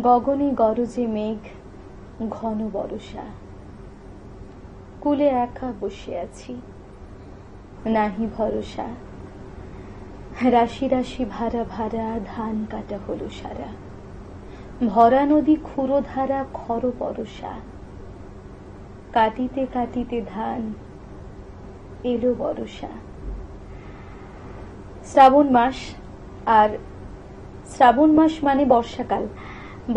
গগনে গরজে মেঘ, ঘন বরষা। কুলে একা বসে আছি, নাহি ভরসা। রাশি রাশি ভাড়া ভাড়া ধান কাটা হলো সারা। ভরা নদী ক্ষুরধারা খর পরশা। কাটিতে কাটিতে ধান এলো বরষা। শ্রাবণ মাস, আর শ্রাবণ মাস মানে বর্ষাকাল।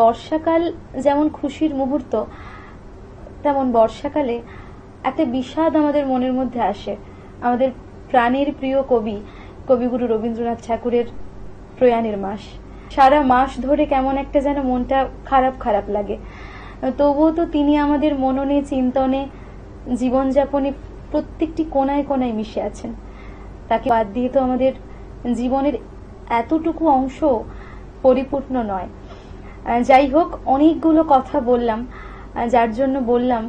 বর্ষাকাল যেমন খুশির মুহূর্ত, তেমন বর্ষাকালে একটা বিষাদ আমাদের মনের মধ্যে আসে। আমাদের প্রাণের প্রিয় কবিগুরু রবীন্দ্রনাথ ঠাকুরের প্রয়াণের মাস। সারা মাস ধরে কেমন একটা যেন মনটা খারাপ খারাপ লাগে। তবুও তো তিনি আমাদের মননে, চিন্তনে, জীবনযাপনে প্রত্যেকটি কোনায় কোনায় মিশে আছেন। তাকে বাদ দিয়ে তো আমাদের জীবনের এতটুকু অংশ পরিপূর্ণ নয়। যাই হোক, অনেকগুলো কথা বললাম, যার জন্য বললাম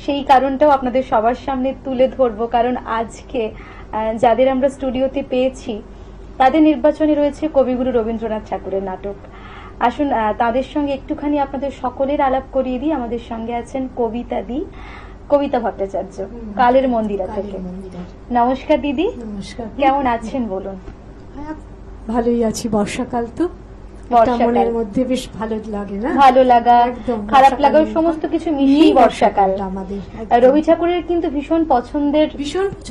সেই কারণটাও আপনাদের সবার সামনে তুলে ধরবো। কারণ আজকে যাদের আমরা স্টুডিওতে পেয়েছি তাদের নির্বাচনে রয়েছে কবিগুরু রবীন্দ্রনাথ ঠাকুরের নাটক। আসুন তাদের সঙ্গে একটুখানি আপনাদের সকলের আলাপ করিয়ে দিই। আমাদের সঙ্গে আছেন কবিতা ভট্টাচার্য, কালের মন্দিরা থেকে। নমস্কার দিদি। নমস্কার। কেমন আছেন বলুন? ভালোই আছি। বর্ষাকাল তো মনের মধ্যে বেশ ভালো লাগে, না? ভালো লাগা, খারাপ লাগা, সমস্ত কিছু মিশিয়ে বর্ষাকাল আমাদের। রবি ঠাকুরের কিন্তু ভীষণ পছন্দের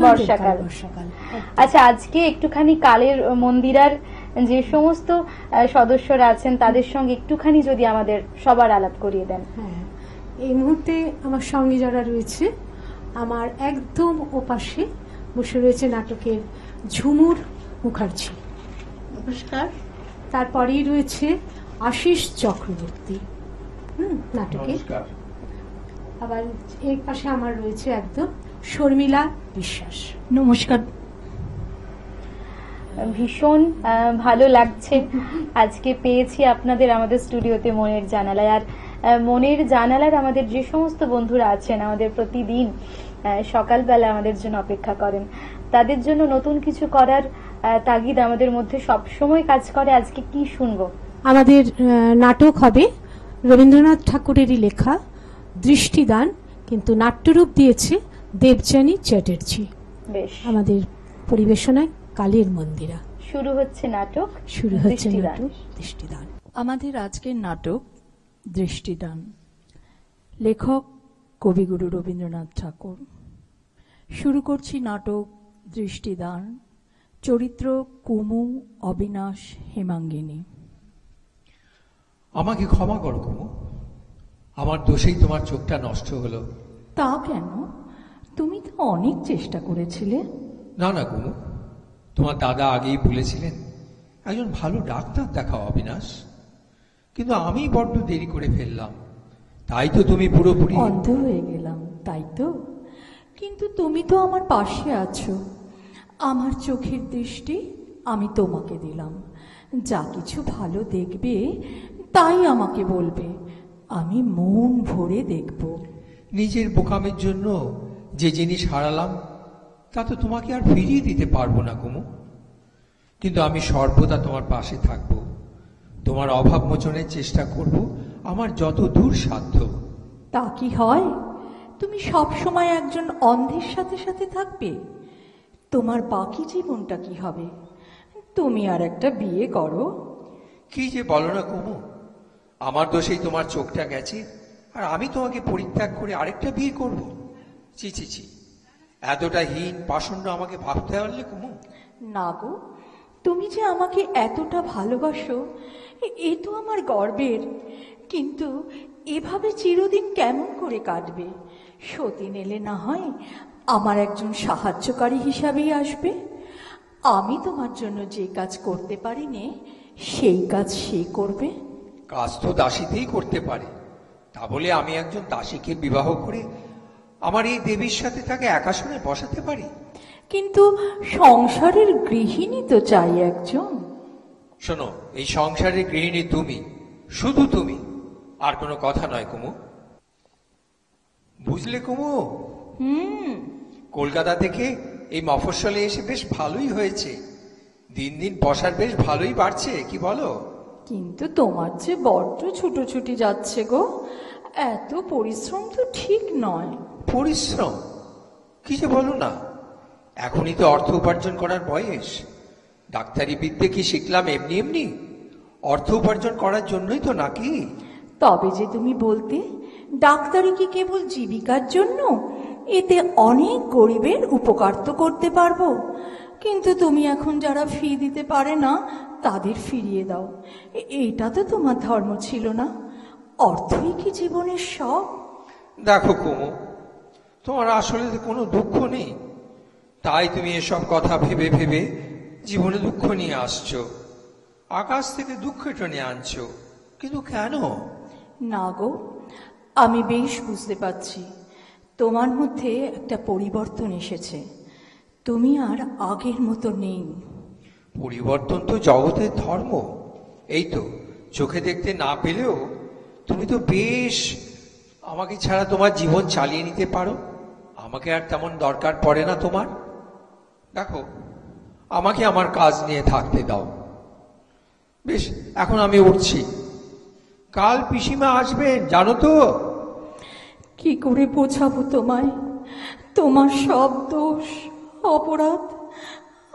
বর্ষাকাল। আচ্ছা, আজকে একটুখানি কালের মন্দিরার যে সমস্ত সদস্যরা আছেন তাদের সঙ্গে একটুখানি যদি আমাদের সবার আলাপ করিয়ে দেন। হ্যাঁ, এই মুহূর্তে আমার সঙ্গে যারা রয়েছে, আমার একদম ওপাশে বসে রয়েছে নাটকের ঝুমুর মুখার্জি। নমস্কার। তারপরেই রয়েছে আশিস চক্রবর্তী নাটকে। আবার এর পাশে আমার রয়েছে একদম শর্মিলা বিশ্বাস। নমস্কার। ভীষণ ভালো লাগছে আজকে পেয়েছি আপনাদের আমাদের স্টুডিওতে মনের জানালায়। আর মনের জানালার আমাদের যে সমস্ত বন্ধুরা আছেন, আমাদের প্রতিদিন সকালবেলা আমাদের জন্য অপেক্ষা করেন, তাদের জন্য নতুন কিছু করার তাগিদ আমাদের মধ্যে সব সময় কাজ করে। আজকে কি শুনবো? আমাদের নাটক হবে রবীন্দ্রনাথ ঠাকুরেরই লেখা দৃষ্টিদান, কিন্তু নাট্যরূপ দিয়েছে দেবযানী চ্যাটার্জি। বেশ, আমাদের পরিবেশনায় কালের মন্দিরা। শুরু হচ্ছে নাটক, শুরু হচ্ছে নাটক দৃষ্টিদান। আমাদের আজকের নাটক দৃষ্টিদান, লেখক কবিগুরু রবীন্দ্রনাথ ঠাকুর। শুরু করছি নাটক দৃষ্টিদান। চরিত্র কুমু, অবিনাশ, হেমাঙ্গিনী। আমাকে ক্ষমা করো কুমু, আমার দোষেই তোমার চোখটা নষ্ট হলো। তা কেন? তুমি তো অনেক চেষ্টা করেছিলে। না না কুমু, তোমার দাদা আগেই বলেছিলেন একজন ভালো ডাক্তার দেখাও অবিনাশ, কিন্তু আমি বড্ড দেরি করে ফেললাম, তাই তো তুমি পুরোপুরি অন্ধ হয়ে গেলাম, তাই তো? কিন্তু তুমি তো আমার পাশে আছো। আমার চোখের দৃষ্টি আমি তোমাকে দিলাম। যা কিছু ভালো দেখবে তাই আমাকে বলবে, আমি মন ভরে দেখব। নিজের বোকামের জন্য যে জিনিস হারালাম তা তো তোমাকে আর ফিরিয়ে দিতে পারবো না কুমু, কিন্তু আমি সর্বদা তোমার পাশে থাকব, তোমার অভাব মোচনের চেষ্টা করব আমার যত দূর সাধ্য। তা কি হয়? তুমি সব সময় একজন অন্ধের সাথে সাথে থাকবে? তোমার বাকি জীবনটা কি হবে? তুমি আর একটা বিয়ে করো। কি যে বলো না কুমু, আমার দোষেই তোমার চোখটা গেছে আর আমি তোমাকে পরিত্যাগ করে আরেকটা বিয়ে করব? ছি ছি ছি, এতটা হীন পাষণ্ড আমাকে ভাবতে পারলে কুমু? না গো, তুমি যে আমাকে এতটা ভালোবাসো এ তো আমার গর্বের। কিন্তু এভাবে চিরদিন কেমন করে কাটবে? সতীন এলে না হয় আমার একজন সাহায্যকারী হিসাবেই আসবে। আমি তোমার জন্য যে কাজ করতে পারিনি সেই কাজ সে করবে। কাজ তো দাসীতেই করতে পারে, তা বলে আমি একজন দাসীকে বিবাহ করে আমার এই দেবীর সাথে তাকে একাশনে বসাতে পারি? কিন্তু সংসারের গৃহিণী তো চাই একজন। শোনো, এই সংসারের গৃহিণী তুমি, শুধু তুমি, আর কোনো কথা নয় কুমু। বুঝলে কুমু, কলকাতা থেকে এই মফস্বলে এসে বেশ ভালোই হয়েছে। দিন দিন পসার বেশ ভালোই বাড়ছে, কি বলো? কিন্তু তোমার যে বড্ড ছুটোছুটি যাচ্ছে গো, এত পরিশ্রম তো ঠিক নয়। পরিশ্রম কি যে বলো না, এখনই তো অর্থ উপার্জন করার বয়স। ডাক্তারি বিদ্যে কি শিখলাম এমনি এমনি? অর্থ উপার্জন করার জন্যই তো, নাকি? তবে যে তুমি বলতে ডাক্তারি কি কেবল জীবিকার জন্য? এতে অনেক গরিবের উপকার তো করতে পারবো। কিন্তু তুমি এখন যারা ফি দিতে পারে না তাদের ফিরিয়ে দাও, এইটা তো তোমার ধর্ম ছিল না? অর্থই কি জীবনের সব? দেখো কুমু, তোমার আসলে তো কোনো দুঃখ নেই, তাই তুমি এসব কথা ভেবে ভেবে জীবনে দুঃখ নিয়ে আসছো। আকাশ থেকে দুঃখ টেনে আনছো, কিন্তু কেন? না গো, আমি বেশ বুঝতে পারছি তোমার মধ্যে একটা পরিবর্তন এসেছে। তুমি আর আগের মতো নেই। পরিবর্তন তো জগতের ধর্ম। এই তো চোখে দেখতে না পেলেও তুমি তো বেশ আমাকে ছাড়া তোমার জীবন চালিয়ে নিতে পারো। আমাকে আর তেমন দরকার পড়ে না তোমার। দেখো, আমাকে আমার কাজ নিয়ে থাকতে দাও। বেশ, এখন আমি উঠছি। কাল পিসিমা আসবেন, জানো তো? কি করে বোঝাবো তোমায়? তোমার সব দোষ অপরাধ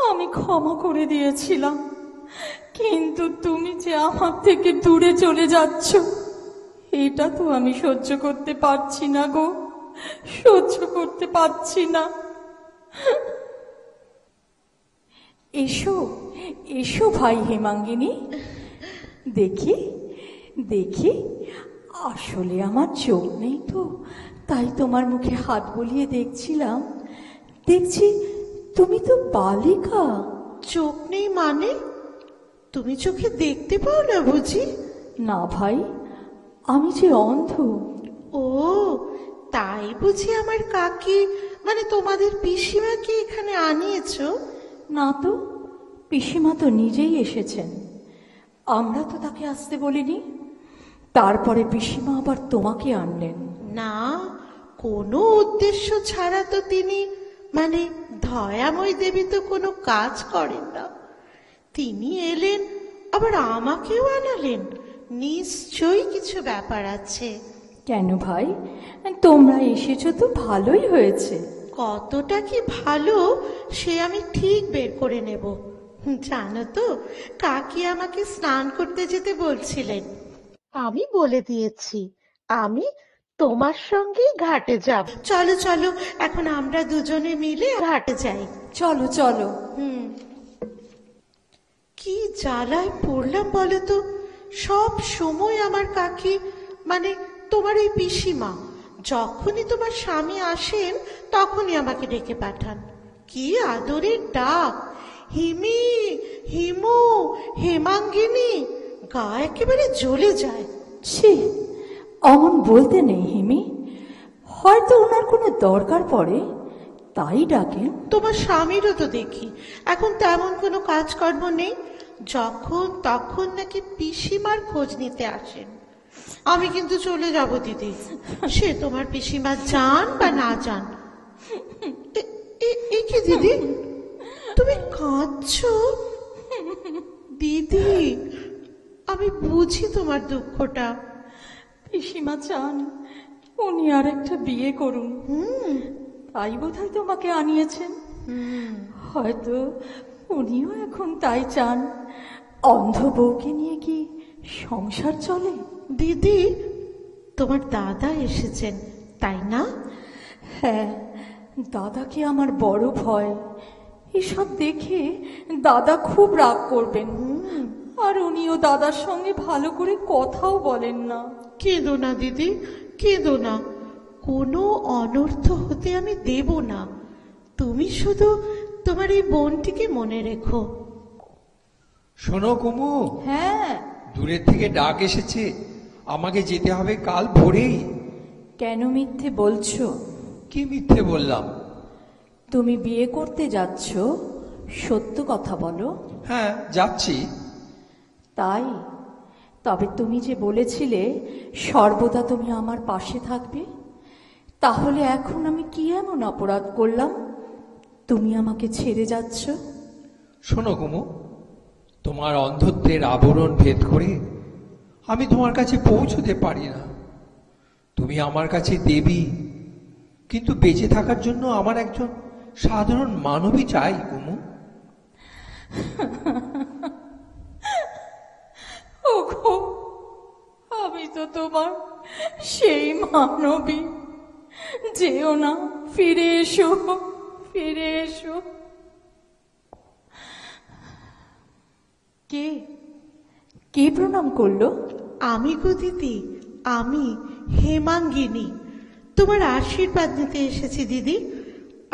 আমি ক্ষমা করে দিয়েছিলাম, কিন্তু তুমি যে আমার থেকে দূরে চলে যাচ্ছ, এটা তো আমি সহ্য করতে পারছি না গো, সহ্য করতে পারছি না। এসো এসো ভাই হেমাঙ্গিনী, দেখি দেখি। আসলে আমার চোখ নেই তো, তাই তোমার মুখে হাত বুলিয়ে দেখছিলাম। দেখছি তুমি তো বালিকা। চোখ নেই মানে? তুমি চোখে দেখতে পাও না বুঝি? না ভাই, আমি যে অন্ধ। ও, তাই বুঝি আমার কাকি মানে তোমাদের পিসিমাকে এখানে আনিয়েছো? না তো, পিসিমা তো নিজেই এসেছেন, আমরা তো তাকে আসতে বলিনি। তারপরে পিসিমা আবার তোমাকে আনলেন। না, কোনো উদ্দেশ্য ছাড়া তো তিনি মানে দয়াময় দেবী তো কোনো কাজ করেন না। তিনি এলেন, আবার আমাকেও আনালেন। নিশ্চয়ই কিছু ব্যাপার আছে। কেন ভাই, তোমরা এসেছো তো ভালোই হয়েছে। কতটা কি ভালো সে আমি ঠিক বের করে নেব। জানো তো, কাকি আমাকে স্নান করতে যেতে বলছিলেন। আমি বলে দিয়েছি আমি তোমার সঙ্গেই ঘাটে যাব। চলো চলো, এখন আমরা দুজনে মিলে ঘাটে যাই। চলো চলো। কি জ্বালায় পড়লাম বলো তো। সব সময় আমার কাকি মানে তোমার ওই পিসিমা যখনই তোমার স্বামী আসেন তখনই আমাকে ডেকে পাঠান। কি আদরের ডাক! হিমি, হিমু, হেমাঙ্গিনী। গা একেবারে জ্বলে যায়। ছি, অমন বলতে নেই হিমি, হয়তো ওনার কোনো দরকার পড়ে তাই ডাকেন। তোমার স্বামীরও তো দেখি এখন তেমন কোনো কাজকর্ম নেই, যখন তখন নাকি পিসিমার খোঁজ নিতে আসেন। আমি কিন্তু চলে যাব দিদি, সে তোমার পিসিমা যান বা না যান। এ কি দিদি, তুমি কাঁদছো? দিদি, আমি বুঝি তোমার দুঃখটা। পিসিমা চান উনি আর একটা বিয়ে করুন, তাই বোধহয় তোমাকে আনিয়েছেন। হয়তো উনিও এখন তাই চান। অন্ধ বউকে নিয়ে কি সংসার চলে? দিদি, তোমার দাদা এসেছেন তাই না? হ্যাঁ, দাদাকে আমার বড় ভয়। এসব দেখে দাদা খুব রাগ করবেন, আর উনিও দাদার সঙ্গে ভালো করে কথাও বলেন না। কেঁদো না দিদি, কেঁদো না। কোনো অনর্থ হতে আমি দেব না। তুমি শুধু তোমার এই বোনটিকে মনে রেখো। শোনো কুমু, হ্যাঁ। দূরের থেকে ডাক এসেছে, আমাকে যেতে হবে কাল ভোরেই। কেন মিথ্যে বলছো? কি মিথ্যে বললাম? তুমি বিয়ে করতে যাচ্ছ, সত্য কথা বলো। হ্যাঁ, যাচ্ছি। তাই? তবে তুমি যে বলেছিলে সর্বদা তুমি আমার পাশে থাকবে, তাহলে এখন আমি কি এমন অপরাধ করলাম তুমি আমাকে ছেড়ে যাচ্ছ? শোনো কুমু, তোমার অন্ধত্বের আবরণ ভেদ করে আমি তোমার কাছে পৌঁছতে পারি না। তুমি আমার কাছে দেবী, কিন্তু বেঁচে থাকার জন্য আমার একজন সাধারণ মানবী চাই কুমু। ওগো, আমি তো তোমার সেই মানবী। যেও না, ফিরে এসো, ফিরে এসো। কে কে প্রণাম করলো? আমি গো দিদি, আমি হেমাঙ্গিনী, তোমার আশীর্বাদ নিতে এসেছি দিদি।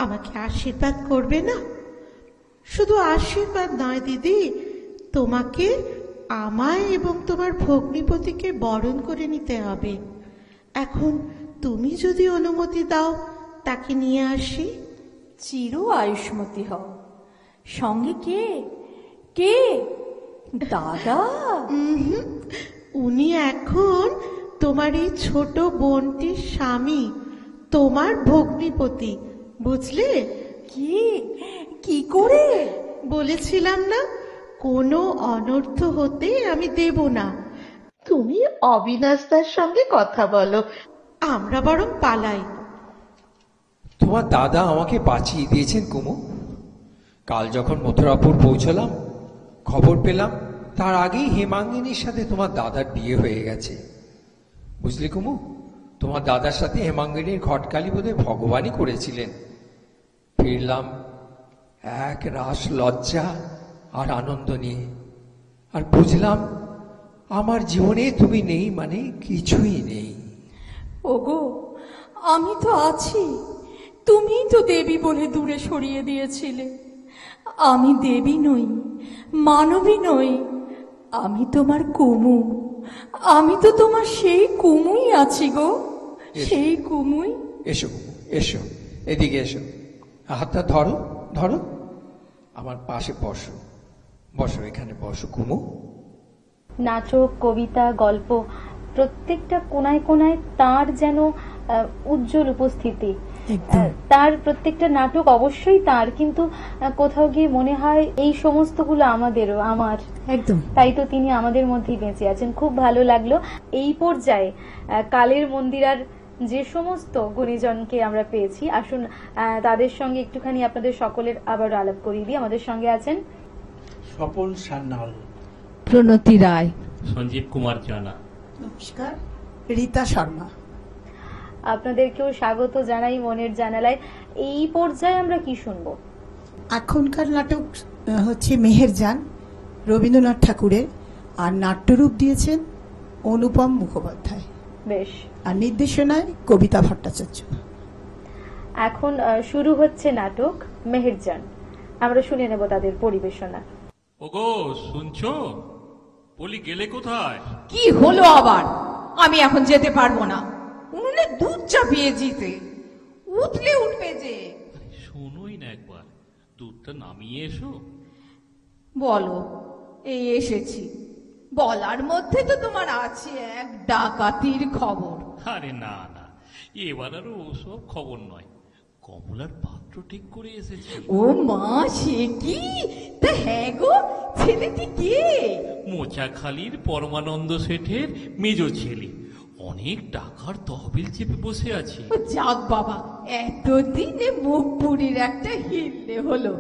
আমাকে আশীর্বাদ করবে না? শুধু আশীর্বাদ নয় দিদি, তোমাকে, আমায় এবং তোমার ভগ্নিপতিকে বরণ করে নিতে হবে। এখন তুমি যদি অনুমতি দাও, তাকে নিয়ে আসি। চির আয়ুষ্মতী হও। সঙ্গে কে? কে? দাদা? উনি এখন তোমার এই ছোট বোনটির স্বামী, তোমার ভগ্নিপতি, বুঝলে? কি কি করে? বলেছিলাম না, কোনো অনর্থ হতে আমি দেব না। তুমি অবিনাশদার সঙ্গে কথা বলো, আমরা বরং পালাই। তোমার দাদা আমাকে বাঁচিয়ে দিয়েছেন কুমু। কাল যখন মথুরাপুর পৌঁছলাম, খবর পেলাম তার আগেই হেমাঙ্গিনীর সাথে তোমার দাদার বিয়ে হয়ে গেছে। বুঝলি কুমু, তোমার দাদার সাথে হেমাঙ্গিনীর ঘটকালি বোধহয় ভগবানই করেছিলেন। ফিরলাম এক রাস লজ্জা আর আনন্দ নিয়ে, আর বুঝলাম আমার জীবনে তুমি নেই মানে কিছুই নেই। ওগো, আমি তো আছি। তুমিই তো দেবী বলে দূরে সরিয়ে দিয়েছিলে। আমি দেবী নই, মানবী নই, আমি তোমার কুমু। আমি তো তোমার সেই কুমুই আছি গো, সেই কুমুই। এসো কুমু, এসো, এদিকে এসো, হাতটা ধরো, ধরো, আমার পাশে বসো, বসো, এখানে বসো কুমু। নাটক, কবিতা, গল্প, প্রত্যেকটা কোনায় কোনায় তার যেন উজ্জ্বল উপস্থিতি। তার প্রত্যেকটা নাটক অবশ্যই তার, কিন্তু কোথাও গিয়ে মনে হয় এই সমস্তগুলো আমাদেরও, আমার। একদম তাই তো তিনি আমাদের মধ্যেই বেঁচে আছেন। খুব ভালো লাগলো। এই পর্যায়ে কালের মন্দিরার যে সমস্ত গুণীজনকে আমরা পেয়েছি, আসুন তাদের সঙ্গে একটুখানি আপনাদের সকলের আবার আলাপ করিয়ে দিই। আমাদের সঙ্গে আছেন স্বপন সান্যাল, প্রণতি রায়, সঞ্জীব কুমার জানা, নমস্কার, রীতা শর্মা। আপনাদেরকেও স্বাগত জানাই মনের জানালায়। এই পর্যায়ে আমরা কি শুনবো? এখনকার নাটক হচ্ছে মেহেরজান, রবীন্দ্রনাথ ঠাকুরের, আর নাট্যরূপ দিয়েছেন অনুপম মুখোপাধ্যায়, বেশ। আর নির্দেশনায় কবিতা ভট্টাচার্য। এখন শুরু হচ্ছে নাটক মেহেরজান। আমরা শুনে নেব তাদের পরিবেশনা। ওগো শুনছো? বলি গেলে কোথায়? কি হলো আবার? আমি এখন যেতে পারবো না। উনুনে দুধ চাপিয়ে জিতে উঠলে উঠবে যে। শোনোই না একবার, দুধটা নামিয়ে এসো। বলো, এই এসেছি। বলার মধ্যে তো তোমার আছে এক ডাকাতির খবর। আরে না না, এবার আর ওসব খবর নয়। কমলার পাত্র ঠিক করে এসেছি। ও মা, সে কি? তা হ্যাঁ গো, ছেলেটি কে? মোচাখালীর পরমানন্দ শেঠের মেজ ছেলে। অনেক টাকার তহবিল চেপে বসে আছে। ও যাক বাবা, এতদিনে মুখ পুরীর একটা হিললে হলো।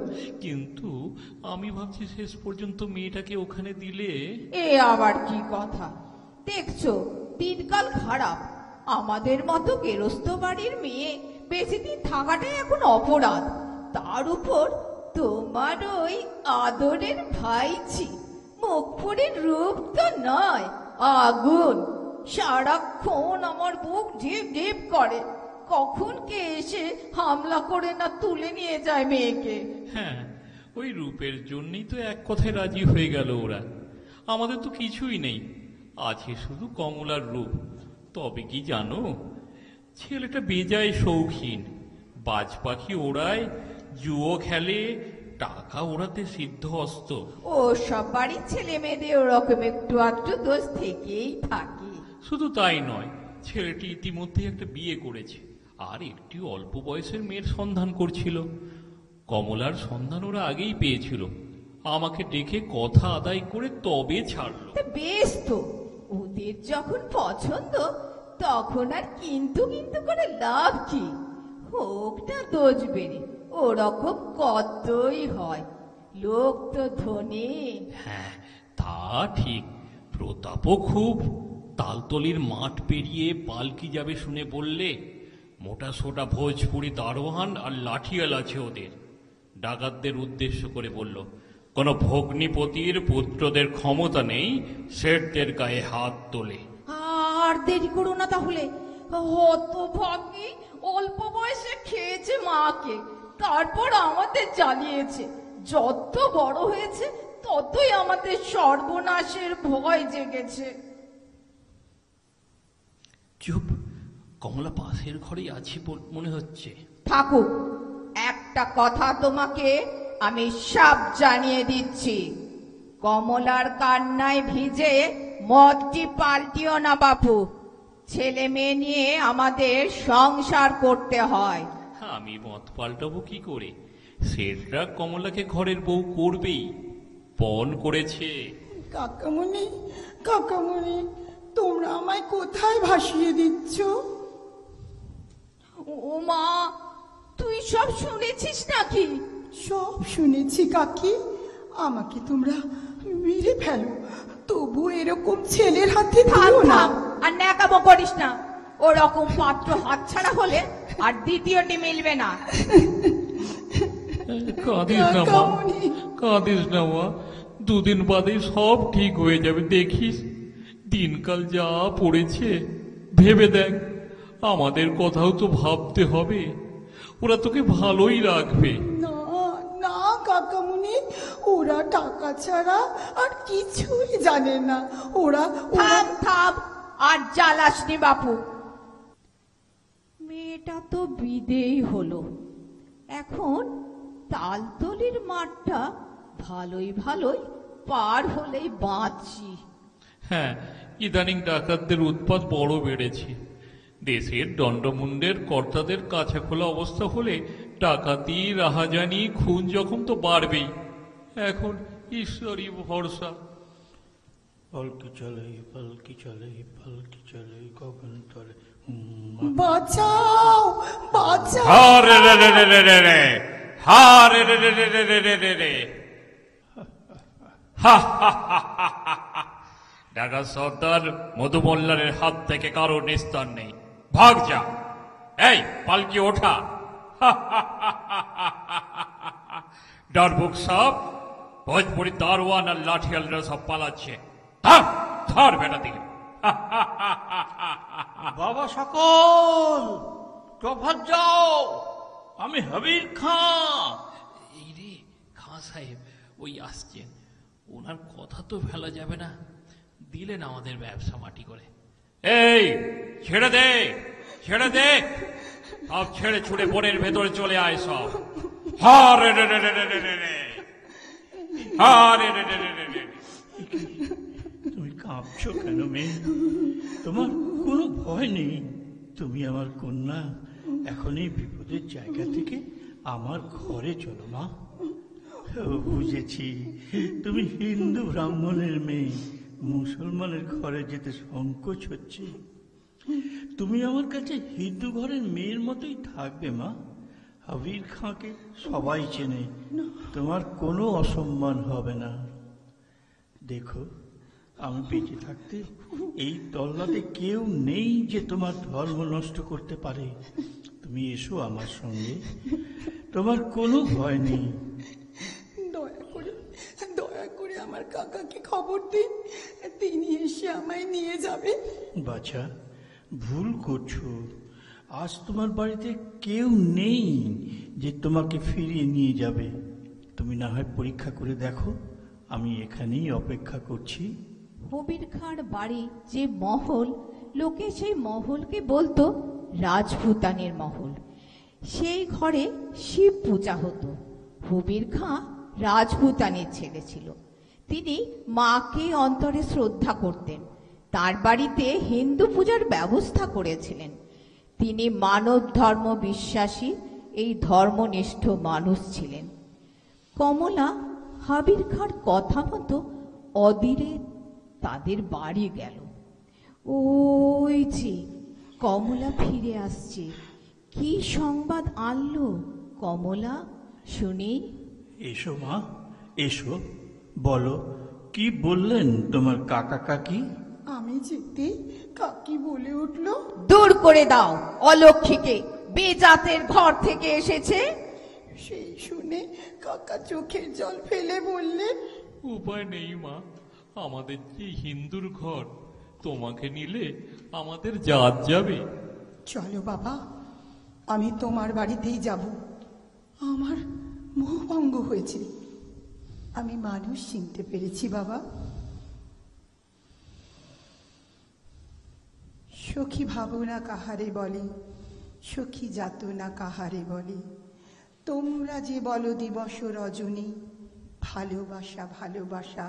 কিন্তু আমি ভাবছি শেষ পর্যন্ত মেয়েটাকে ওখানে দিলে। এ আবার কি কথা? দেখছো দিনকাল খারাপ। আমাদের মতো গেরস্ত বাড়ির মেয়ে বেশি দিন থাকাটাই এখন অপরাধ। তার উপর তোমার ওই আদরের ভাইঝি মুখপুরীর রূপ তো নয়, আগুন। সারাক্ষণ আমার বুক ঢিপ ঢিপ করে। কখন কে এসে হামলা করে না তুলে নিয়ে যায় মেয়েকে। হ্যাঁ, ওই রূপের জন্যই তো এক কথায় রাজি হয়ে গেল ওরা। আমাদের তো কিছুই নেই, আছে শুধু কমলার রূপ। তবে কি জানো, ছেলেটা বেজায় শৌখিন। বাজ পাখি ওড়ায়, জুয়ো খেলে, টাকা ওড়াতে সিদ্ধহস্ত। ও সব বাড়ির ছেলে মেয়েদের ওরকম একটু আধটু দোষ থেকেই থাকে। শুধু তাই নয়, ছেলেটি ইতিমধ্যে একটা বিয়ে করেছে, আর একটি অল্প বয়সের মেয়ের সন্ধান করছিল। কমলার সন্ধান ওরা আগেই পেয়েছিল, আমাকে ডেকে কথা আদায় করে তবে ছাড়লো। তা বেশ তো, ওদের যখন পছন্দ তখন আর কিন্তু কিন্তু করে লাভ কি? হোক না দোষ বেড়ে, ওরকম কতই হয়, লোক তো ধনী। হ্যাঁ, তা ঠিক। প্রতাপও খুব। তালতলির মাঠ পেরিয়ে পালকি যাবে শুনে বললে, মোটা সোটা ভোজপুরি দারোয়ান আর লাঠিয়াল আছে ওদের। ডাকাতদের উদ্দেশ্য করে বলল, কোনো ভগ্নিপতির পুত্রদের ক্ষমতা নেই শেঠদের গায়ে হাত তোলে। আর দেরি করো না তাহলে। হতভাগী অল্প বয়সে খেয়েছে মাকে, তারপর আমাদের জ্বালিয়েছে। যত বড় হয়েছে ততই আমাদের সর্বনাশের ভয় জেগেছে। চুপ, কমলা পাশের ঘরেই আছি মনে হচ্ছে। থাকুক, একটা কথা তোমাকে আমি সব জানিয়ে দিচ্ছি, কমলার কান্নায় ভিজে মদটি পাল্টিও না বাপু। ছেলে মেয়ে নিয়ে আমাদের সংসার করতে হয়। আমি মত পাল্টাবো কি করে? সেটা কমলাকে ঘরের বউ করবেই, পণ করেছে। কাকামণি, কাকামণি, তোমরা আমায় কোথায় ভাসিয়ে দিচ্ছ? ও মা, তুই সব শুনেছিস নাকি? সব শুনেছি কাকি। আমাকে তোমরা মেরে ফেলো, তবু এরকম ছেলের হাতে দিও না। আর ন্যাকামো করিস না, ওরকম পাত্র হাতছাড়া হলে আর দ্বিতীয়টি মিলবে না। কাঁদিস না মা, কাঁদিস না মা, দুদিন বাদে সব ঠিক হয়ে যাবে দেখিস। দিনকাল যা পড়েছে, ভেবে দেখ, আমাদের কথাও তো ভাবতে হবে। ওরা তোকে ভালোই রাখবে। না না কাকামণি, ওরা টাকা ছাড়া আর কিছুই জানে না। ওরা থাম থাম, আর জ্বালাসনি বাপু। মেয়েটা তো বিদেই হলো, এখন তালতলির মাঠটা ভালোই ভালোই পার হলেই বাঁচি। হ্যাঁ, ইদানিং ডাকাতদের উৎপাত বড় বেড়েছে। দেশের দণ্ডমুণ্ডের কর্তাদের কাছে খোলা অবস্থা হলে ডাকাতি, রাহাজানি, খুন জখম তো বাড়বেই। এখন ঈশ্বরই ভরসা। পালকি চলে, পালকি চলে, পালকি চলে, গগন তলে। বাঁচাও, বাঁচাও। হারে রে রে রে রে রে রে, হারে রে রে রে রে রে রে রে রে। ডাকাত সর্দার মধুমল্লারের হাত থেকে কারো নিস্তার নেই। ভাগ যা। এই পালকি ওঠা। ডারবুক সাহ, ভোজপুরি দারোয়ান আর লাঠিয়ালরা সব পালাচ্ছে। ধর বেটা দিকে। বাবা সকল প্রভাত যাও, আমি হাবির খাঁ। এই রে, খাঁ সাহেব ওই আসছেন। ওনার কথা তো ফেলা যাবে না, দিলেন আমাদের ব্যবসা মাটি করে। এই ছেড়ে দে, ছেড়ে দে, সব ছেড়ে ছুড়ে বনের ভেতরে চলে আয় সব। হারে রে রে রে রে রে রে রে, হারে রে রে রে রে রে। তুমি কাঁপছো কেন মেয়ে? তোমার কোনো ভয় নেই। তুমি আমার কন্যা, এখন এই বিপদের জায়গা থেকে আমার ঘরে চলো মা। বুঝেছি, তুমি হিন্দু ব্রাহ্মণের মেয়ে, মুসলমানের ঘরে যেতে সংকোচ হচ্ছে। তুমি আমার কাছে হিন্দু ঘরের মেয়ের মতোই থাকবে মা। হাবির খাঁকে সবাই চেনে, তোমার কোনো অসম্মান হবে না। দেখো, আমি বেঁচে থাকতে এই তল্লাতে কেউ নেই যে তোমার ধর্ম নষ্ট করতে পারে। তুমি এসো আমার সঙ্গে, তোমার কোনো ভয় নেই। দয়া করে আমার কাকাকে খবর দিন, তিনি এসে আমায় নিয়ে যাবেন। বাছা, ভুল করছো। আজ তোমার বাড়িতে কেউ নেই যে তোমাকে ফিরিয়ে নিয়ে যাবে। তুমি না হয় পরীক্ষা করে দেখো, আমি এখানেই অপেক্ষা করছি। হবির খাঁর বাড়ি যে মহল, লোকে সেই মহলকে বলতো রাজভূতানের মহল। সেই ঘরে শিব পূজা হতো। হবির খাঁ রাজভূতানের ছেলে ছিল। তিনি মাকে অন্তরে শ্রদ্ধা করতেন। তার বাড়িতে হিন্দু পূজার ব্যবস্থা করেছিলেন। তিনি মানব ধর্ম বিশ্বাসী, এই ধর্মনিষ্ঠ মানুষ ছিলেন। কমলা হাবির খাঁর কথা মতো অদিরে তাদের বাড়ি গেল। ওই যে কমলা ফিরে আসছে, কি সংবাদ আনলো কমলা শুনি। এসো মা, এসো, বলো কি বললেন তোমার কাকা কাকি? আমি যেতে কাকি বলে উঠলো, দূর করে দাও অলক্ষীকে, বেজাতের ঘর থেকে এসেছে। সেই শুনে কাকা চোখের জল ফেলে বললেন, উপায় নেই মা, আমাদের যে হিন্দুর ঘর, তোমাকে নিলে আমাদের জাত যাবে। চলো বাবা, আমি তোমার বাড়িতেই যাব। আমার মোহভঙ্গ হয়েছে, আমি মানুষ চিনতে পেরেছি বাবা। সখী ভাবনা কাহারে বলে, সখী যাতনা কাহারে বলে, তোমরা যে বলো দিবস রজনী, ভালোবাসা ভালোবাসা,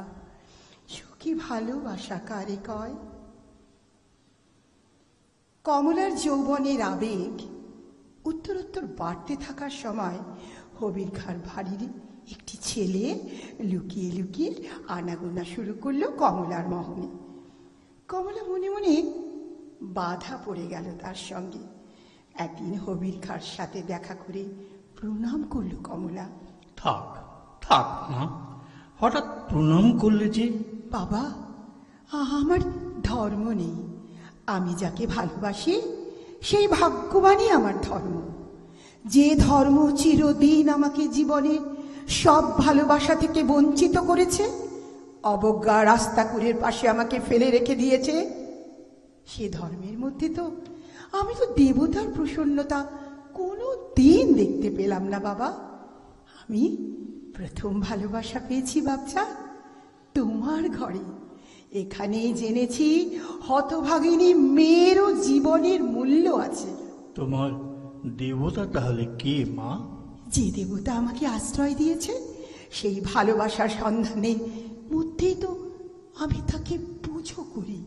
সখী ভালোবাসা কারে কয়। কমলার যৌবনের আবেগ উত্তরোত্তর বাড়তে থাকার সময় হবির খাঁর বাড়ির একটি ছেলে লুকিয়ে লুকিয়ে আনাগোনা শুরু করলো কমলার মোহনে। কমলা মনে মনে বাধা পড়ে গেল তার সঙ্গে। একদিন হবির খাঁর সাথে দেখা করে প্রণাম করল কমলা। থাক থাক মা, হঠাৎ প্রণাম করলে যে? বাবা, আমার ধর্ম নেই, আমি যাকে ভালোবাসি সেই ভাগ্যবানই আমার ধর্ম। যে ধর্ম চিরদিন আমাকে জীবনে সব ভালোবাসা থেকে বঞ্চিত করেছে, অবজ্ঞা রাস্তাকুরের পাশে আমাকে ফেলে রেখে দিয়েছে, সে ধর্মের মধ্যে তো আমি তো দেবতার প্রসন্নতা কোনো দিন দেখতে পেলাম না বাবা। আমি প্রথম ভালোবাসা পেয়েছি বাচ্চা তোমার ঘরে। এখানেই জেনেছি হতভাগিনী মেয়েরও জীবনের মূল্য আছে। তোমার দেবতা তাহলে কে মা? যে দেবতা আমাকে আশ্রয় দিয়েছে, সেই ভালোবাসার সন্ধানের মধ্যেই তো আমি তাকে পুজো করি।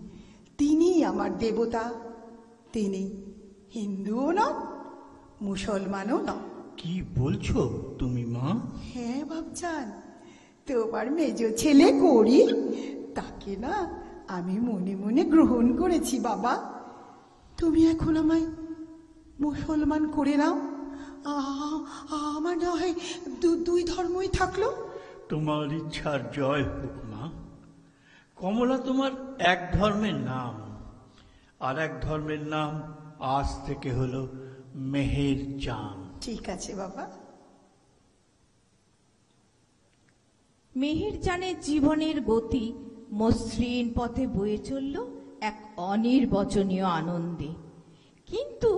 তিনি আমার দেবতা। তিনি হিন্দুও নন, মুসলমানও নন। কি বলছো তুমি মা? হ্যাঁ বাবজান, তোমার মেজ ছেলে করি, তাকে না আমি মনে মনে গ্রহণ করেছি বাবা। তুমি এখন আমায় মুসলমান করে নাও, আমার না হয় দুই ধর্মই থাকলো। তোমার ইচ্ছার জয় হোক মা। কমলা তোমার এক ধর্মের নাম, আর এক ধর্মের নাম আজ থেকে হলো মেহের চাঁদ। ঠিক আছে বাবা। মেহেরজানের জীবনের গতি মসৃণ পথে বয়ে চলল এক অনির্বচনীয় আনন্দে। কিন্তু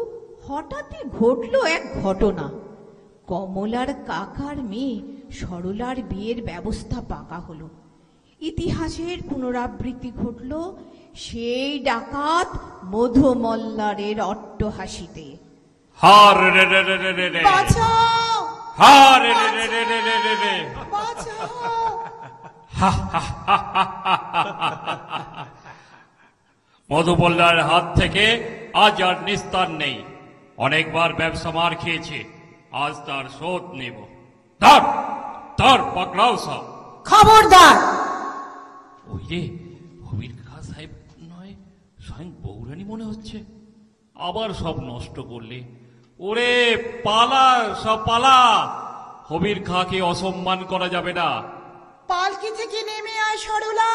হঠাৎই ঘটল এক ঘটনা। কমলার কাকার মেয়ে সরলার বিয়ের ব্যবস্থা পাকা হলো। ইতিহাসের পুনরাবৃত্তি ঘটল সেই ডাকাত মধুমল্লারের অট্টহাসিতে। হার রে রে রে রে রে রে, বাঁচাও, হার রে রে রে রে রে রে রে, বাঁচাও। মধুমল্লার হাত থেকে আজ আর নিস্তার নেই। অনেকবার ব্যবসা মার খেয়েছে, আজ তার শোধ নেব। ধর ধর, পকড়াও সব। খবরদার! ওই রে, হবির খাঁ সাহেব নয়, স্বয়ং বৌরানী মনে হচ্ছে। আবার সব নষ্ট করলে। ওরে পালা, সব পালা। হবির খাঁকে অসম্মান করা যাবে না। পালকি থেকে নেমে আয় সরলা।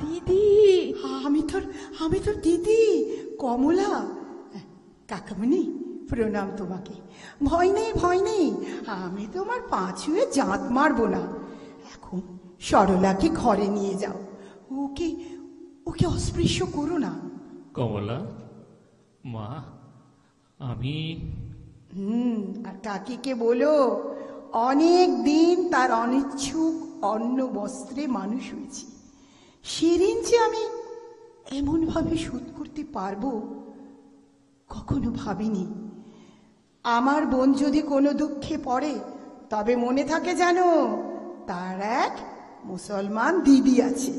দিদি, আমি তোর দিদি কমলা। কাকামণি প্রণাম তোমাকে। ভয় নেই, ভয় নেই, আমি তোমার পাঁচুয়ে জাঁত মারবো না। এখন সরলাকে ঘরে নিয়ে যাও, ওকে ওকে অস্পৃশ্য করো না। কমলা মা, আমি আর কাকিকে বলো অনেক দিন তার অনিচ্ছুক অন্ন বস্ত্রে মানুষ হয়েছি। সেদিন যে আমি এমন ভাবে শোধ করতে পারবো কখনো ভাবিনি। আমার বোন যদি কোনো দুঃখে পড়ে, তবে মনে থাকে জানো, তার এক মুসলমান দিদি আছে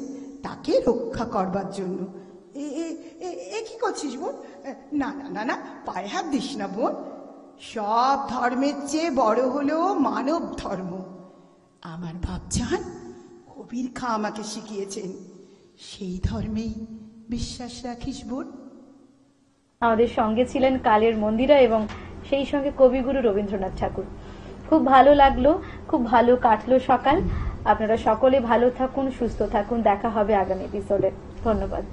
তাকে রক্ষা করবার জন্য। এ কি করছিস বোন? না না না না, পায়ে হাত দিস না বোন। সব ধর্মের চেয়ে বড় হলো মানব ধর্ম। আমার ভাবজান কবির খা আমাকে শিখিয়েছেন, সেই ধর্মেই বিশ্বাস রাখিস বোন। আমাদের সঙ্গে ছিলেন কালের মন্দিরা এবং সেই সঙ্গে কবিগুরু রবীন্দ্রনাথ ঠাকুর। খুব ভালো লাগলো, খুব ভালো কাটলো সকাল। আপনারা সকলে ভালো থাকুন, সুস্থ থাকুন। দেখা হবে আগামী এপিসোডে। ধন্যবাদ।